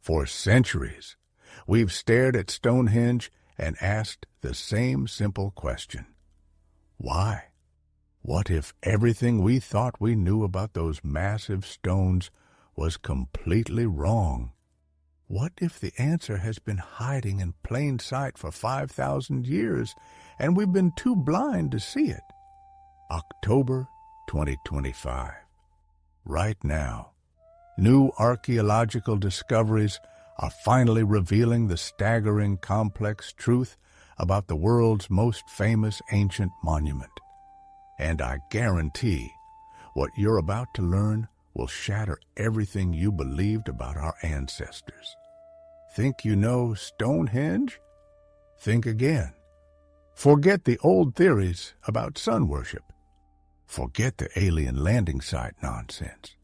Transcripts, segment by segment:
For centuries, we've stared at Stonehenge and asked the same simple question. Why? What if everything we thought we knew about those massive stones was completely wrong? What if the answer has been hiding in plain sight for 5,000 years and we've been too blind to see it? October 2025. Right now, new archaeological discoveries are finally revealing the staggering, complex truth about the world's most famous ancient monument. And I guarantee what you're about to learn will shatter everything you believed about our ancestors. Think you know Stonehenge? Think again. Forget the old theories about sun worship. Forget the alien landing site nonsense.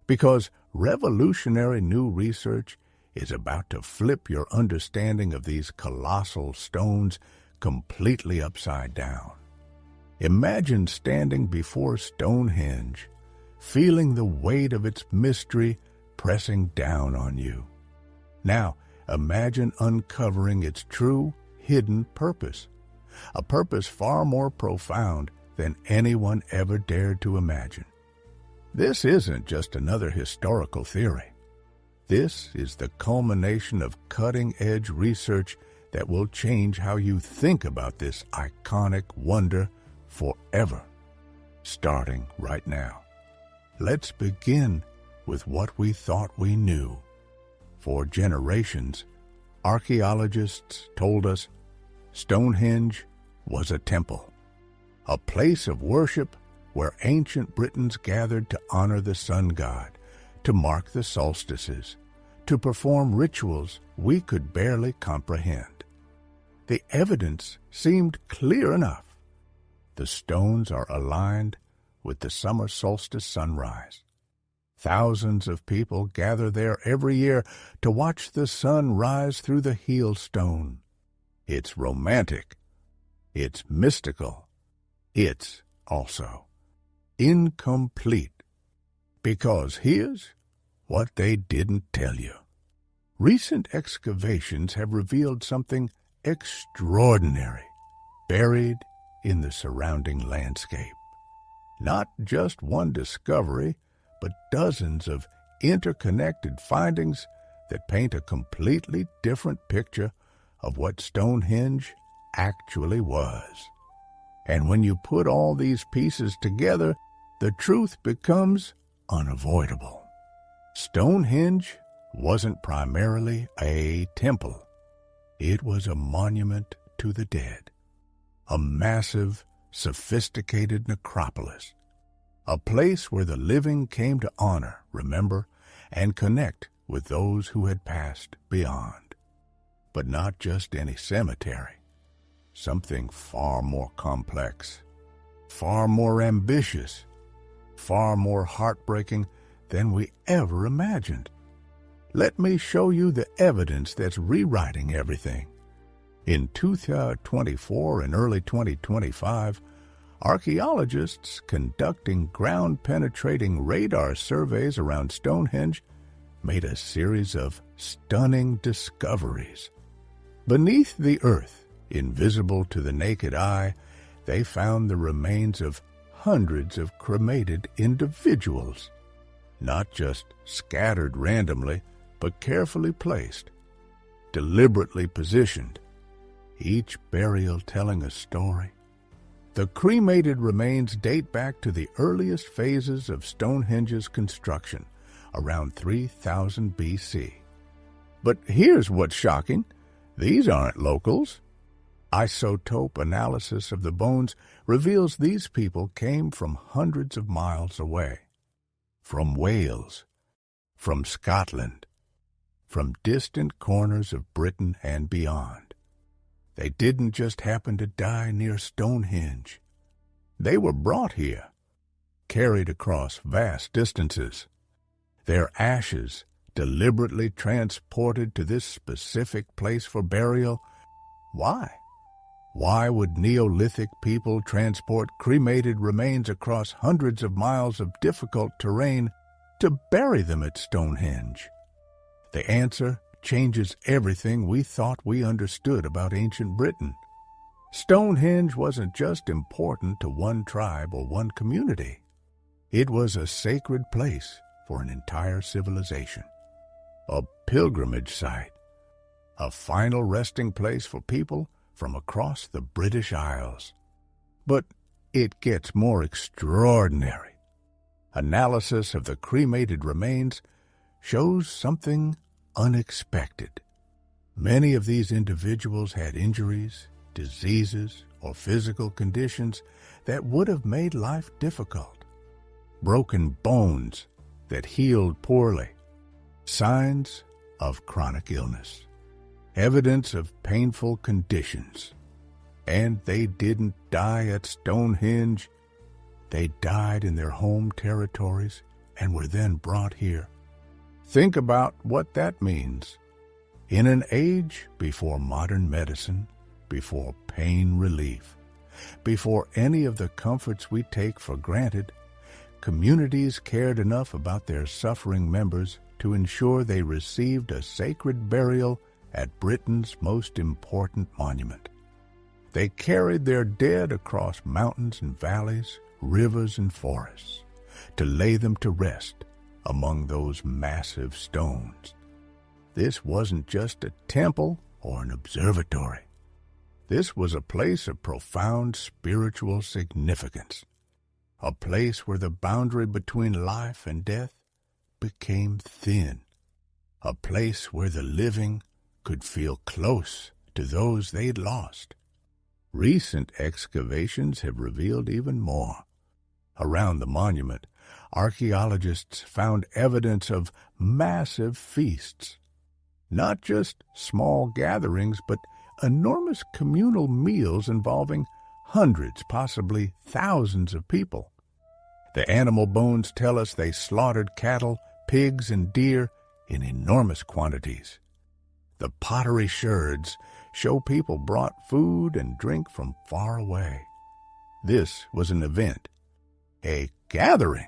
Because revolutionary new research is about to flip your understanding of these colossal stones completely upside down. Imagine standing before Stonehenge, feeling the weight of its mystery pressing down on you. Now, imagine uncovering its true, hidden purpose, a purpose far more profound than anyone ever dared to imagine. This isn't just another historical theory. This is the culmination of cutting-edge research that will change how you think about this iconic wonder forever, starting right now. Let's begin with what we thought we knew. For generations, archaeologists told us Stonehenge was a temple, a place of worship where ancient Britons gathered to honor the sun god, to mark the solstices, to perform rituals we could barely comprehend. The evidence seemed clear enough. The stones are aligned with the summer solstice sunrise. Thousands of people gather there every year to watch the sun rise through the heel stone. It's romantic. It's mystical. It's also incomplete. Because here's what they didn't tell you. Recent excavations have revealed something extraordinary buried in the surrounding landscape. Not just one discovery, but dozens of interconnected findings that paint a completely different picture of what Stonehenge actually was. And when you put all these pieces together, the truth becomes unavoidable. Stonehenge wasn't primarily a temple. It was a monument to the dead, a massive, sophisticated necropolis, a place where the living came to honor, remember, and connect with those who had passed beyond. But not just any cemetery. Something far more complex, far more ambitious, far more heartbreaking than we ever imagined. Let me show you the evidence that's rewriting everything. In 2024 and early 2025, archaeologists conducting ground-penetrating radar surveys around Stonehenge made a series of stunning discoveries. Beneath the earth, invisible to the naked eye, they found the remains of hundreds of cremated individuals, not just scattered randomly, but carefully placed, deliberately positioned, each burial telling a story. The cremated remains date back to the earliest phases of Stonehenge's construction, around 3000 BC. But here's what's shocking. These aren't locals. Isotope analysis of the bones reveals these people came from hundreds of miles away. From Wales, from Scotland, from distant corners of Britain and beyond. They didn't just happen to die near Stonehenge. They were brought here, carried across vast distances. Their ashes deliberately transported to this specific place for burial. Why? Why would Neolithic people transport cremated remains across hundreds of miles of difficult terrain to bury them at Stonehenge? The answer changes everything we thought we understood about ancient Britain. Stonehenge wasn't just important to one tribe or one community. It was a sacred place for an entire civilization, a pilgrimage site, a final resting place for people from across the British Isles. But it gets more extraordinary. Analysis of the cremated remains shows something unexpected. Many of these individuals had injuries, diseases, or physical conditions that would have made life difficult. Broken bones that healed poorly, signs of chronic illness, evidence of painful conditions. And they didn't die at Stonehenge. They died in their home territories and were then brought here. Think about what that means. In an age before modern medicine, before pain relief, before any of the comforts we take for granted, communities cared enough about their suffering members to ensure they received a sacred burial at Britain's most important monument. They carried their dead across mountains and valleys, rivers and forests, to lay them to rest among those massive stones. This wasn't just a temple or an observatory. This was a place of profound spiritual significance, a place where the boundary between life and death became thin, a place where the living could feel close to those they'd lost. Recent excavations have revealed even more. Around the monument, archaeologists found evidence of massive feasts, not just small gatherings, but enormous communal meals involving hundreds, possibly thousands of people. The animal bones tell us they slaughtered cattle, pigs, and deer in enormous quantities. The pottery sherds show people brought food and drink from far away. This was an event, a gathering,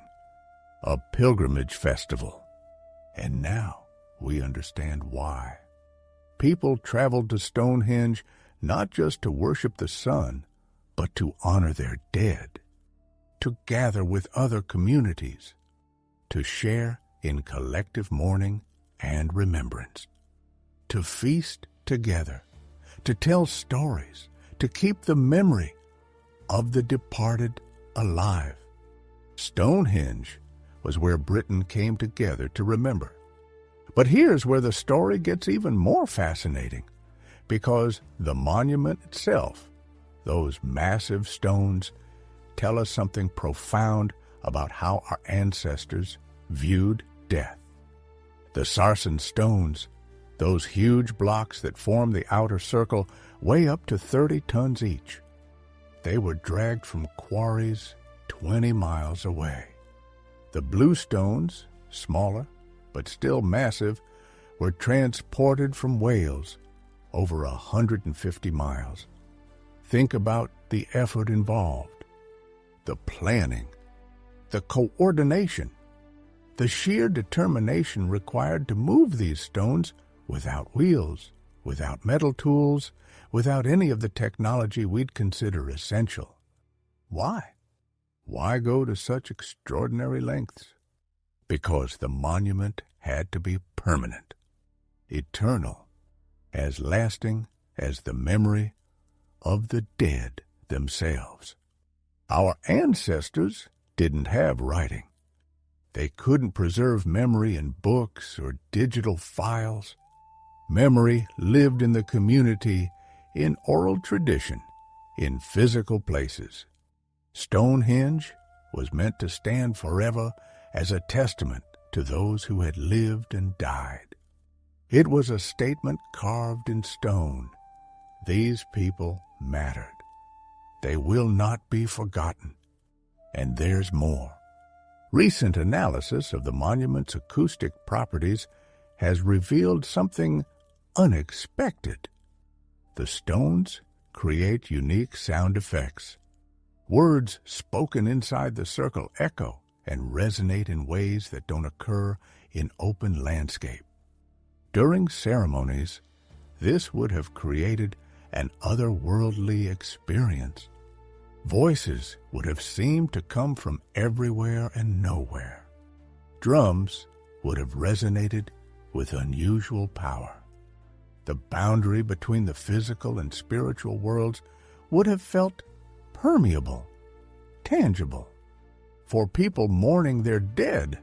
a pilgrimage festival. And now we understand why. People traveled to Stonehenge not just to worship the sun, but to honor their dead, to gather with other communities, to share in collective mourning and remembrance, to feast together, to tell stories, to keep the memory of the departed alive. Stonehenge was where Britain came together to remember. But here's where the story gets even more fascinating, because the monument itself, those massive stones, tell us something profound about how our ancestors viewed death. The sarsen stones, those huge blocks that form the outer circle, weigh up to 30 tons each. They were dragged from quarries 20 miles away. The blue stones, smaller but still massive, were transported from Wales over 150 miles. Think about the effort involved, the planning, the coordination, the sheer determination required to move these stones without wheels, without metal tools, without any of the technology we'd consider essential. Why? Why go to such extraordinary lengths? Because the monument had to be permanent, eternal, as lasting as the memory of the dead themselves. Our ancestors didn't have writing. They couldn't preserve memory in books or digital files. Memory lived in the community in oral tradition, in physical places. Stonehenge was meant to stand forever as a testament to those who had lived and died. It was a statement carved in stone. These people mattered. They will not be forgotten. And there's more. Recent analysis of the monument's acoustic properties has revealed something unexpected. The stones create unique sound effects. Words spoken inside the circle echo and resonate in ways that don't occur in open landscape. During ceremonies, this would have created an otherworldly experience. Voices would have seemed to come from everywhere and nowhere. Drums would have resonated with unusual power. The boundary between the physical and spiritual worlds would have felt permeable, tangible. For people mourning their dead,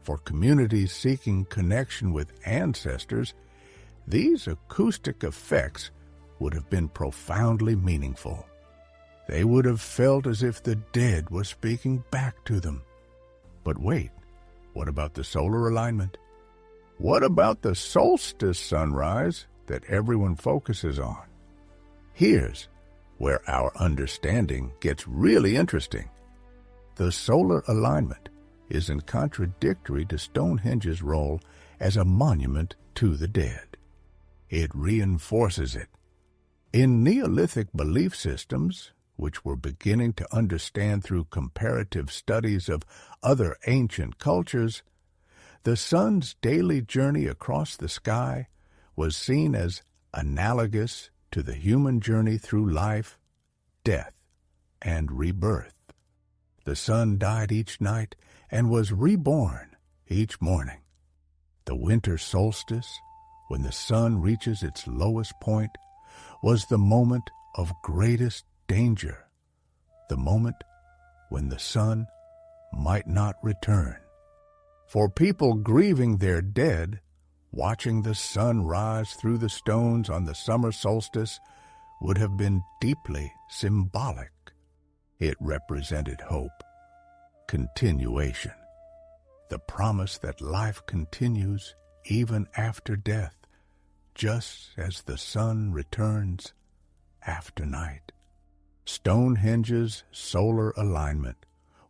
for communities seeking connection with ancestors, these acoustic effects would have been profoundly meaningful. They would have felt as if the dead were speaking back to them. But wait, what about the solar alignment? What about the solstice sunrise that everyone focuses on? Here's where our understanding gets really interesting. The solar alignment is in contradictory to Stonehenge's role as a monument to the dead. It reinforces it. In Neolithic belief systems, which we're beginning to understand through comparative studies of other ancient cultures, the sun's daily journey across the sky was seen as analogous to the human journey through life, death, and rebirth. The sun died each night and was reborn each morning. The winter solstice, when the sun reaches its lowest point, was the moment of greatest danger, the moment when the sun might not return. For people grieving their dead, watching the sun rise through the stones on the summer solstice would have been deeply symbolic. It represented hope, continuation, the promise that life continues even after death, just as the sun returns after night. Stonehenge's solar alignment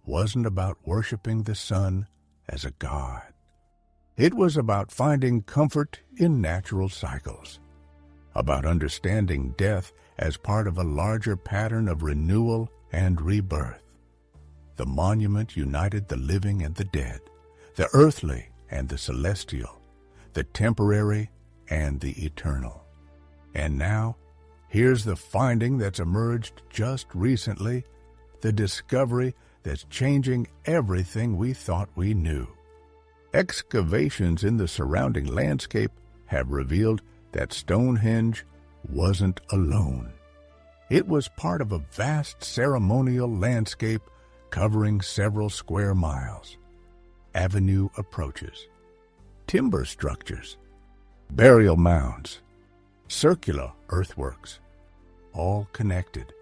wasn't about worshiping the sun as a god. It was about finding comfort in natural cycles, about understanding death as part of a larger pattern of renewal and rebirth. The monument united the living and the dead, the earthly and the celestial, the temporary and the eternal. And now, here's the finding that's emerged just recently, the discovery that's changing everything we thought we knew. Excavations in the surrounding landscape have revealed that Stonehenge wasn't alone. It was part of a vast ceremonial landscape covering several square miles. Avenue approaches, timber structures, burial mounds, circular earthworks, all connected,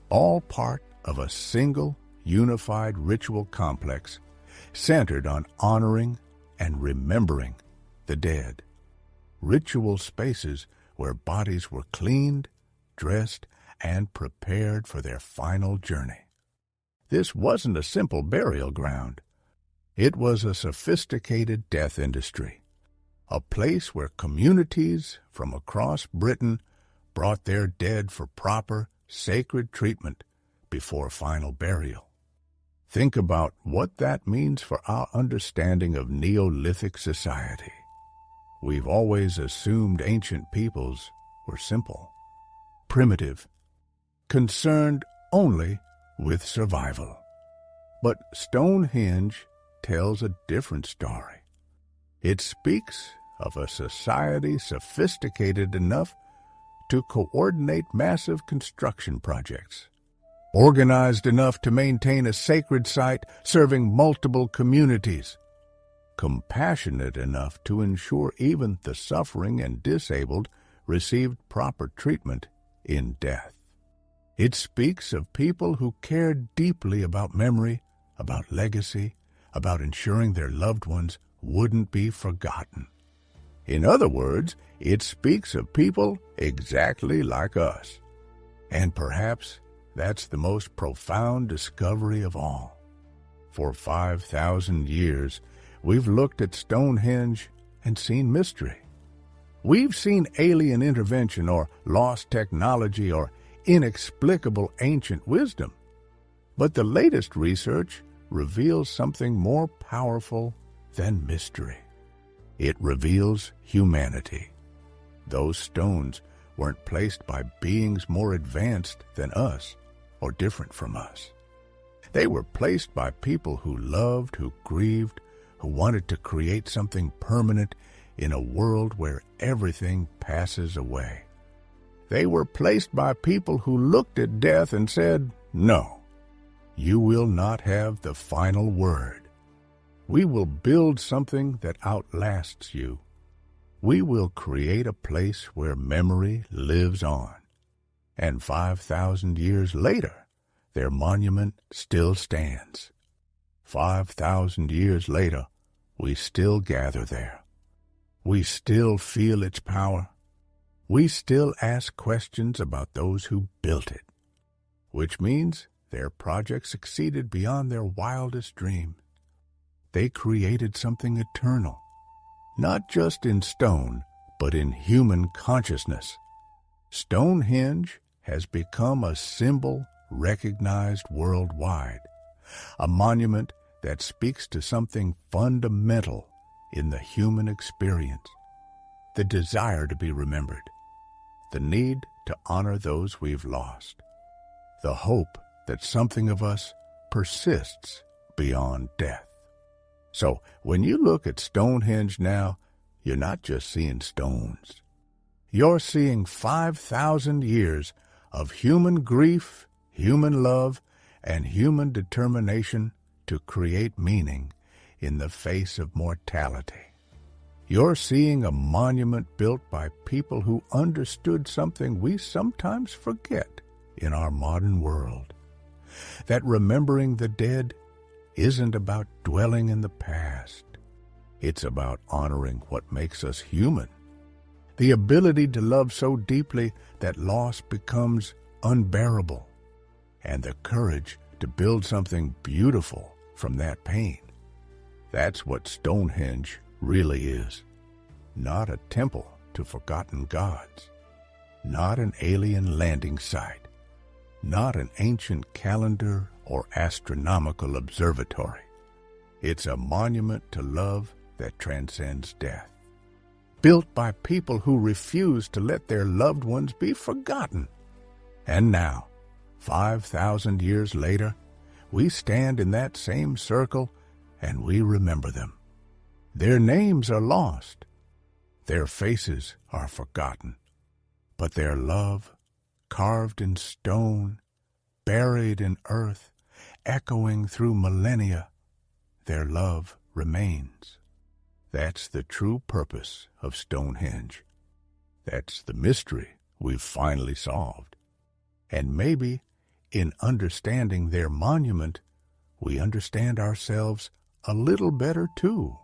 all part of a single unified ritual complex centered on honoring and remembering the dead. Ritual spaces where bodies were cleaned, dressed, and prepared for their final journey. This wasn't a simple burial ground. It was a sophisticated death industry, a place where communities from across Britain brought their dead for proper, sacred treatment before final burial. Think about what that means for our understanding of Neolithic society. We've always assumed ancient peoples were simple, primitive, concerned only with survival. But Stonehenge tells a different story. It speaks of a society sophisticated enough to coordinate massive construction projects, organized enough to maintain a sacred site serving multiple communities, compassionate enough to ensure even the suffering and disabled received proper treatment in death. It speaks of people who cared deeply about memory, about legacy, about ensuring their loved ones wouldn't be forgotten. In other words, it speaks of people exactly like us. And perhaps that's the most profound discovery of all. For 5,000 years, we've looked at Stonehenge and seen mystery. We've seen alien intervention or lost technology or inexplicable ancient wisdom. But the latest research reveals something more powerful than mystery. It reveals humanity. Those stones weren't placed by beings more advanced than us or different from us. They were placed by people who loved, who grieved, who wanted to create something permanent in a world where everything passes away. They were placed by people who looked at death and said, "No, you will not have the final word. We will build something that outlasts you. We will create a place where memory lives on." And 5,000 years later, their monument still stands. 5,000 years later, we still gather there. We still feel its power. We still ask questions about those who built it, which means their project succeeded beyond their wildest dreams. They created something eternal, not just in stone, but in human consciousness. Stonehenge has become a symbol recognized worldwide, a monument that speaks to something fundamental in the human experience: the desire to be remembered, the need to honor those we've lost, the hope that something of us persists beyond death. So when you look at Stonehenge now, you're not just seeing stones. You're seeing 5,000 years of human grief, human love, and human determination to create meaning in the face of mortality. You're seeing a monument built by people who understood something we sometimes forget in our modern world: that remembering the dead isn't about dwelling in the past. It's about honoring what makes us human. The ability to love so deeply that loss becomes unbearable, and the courage to build something beautiful from that pain. That's what Stonehenge really is. Not a temple to forgotten gods, not an alien landing site, not an ancient calendar or astronomical observatory. It's a monument to love that transcends death, built by people who refuse to let their loved ones be forgotten. And now, 5,000 years later, we stand in that same circle and we remember them. Their names are lost. Their faces are forgotten. But their love, carved in stone, buried in earth, echoing through millennia, their love remains. That's the true purpose of Stonehenge. That's the mystery we've finally solved. And maybe, in understanding their monument, we understand ourselves a little better too.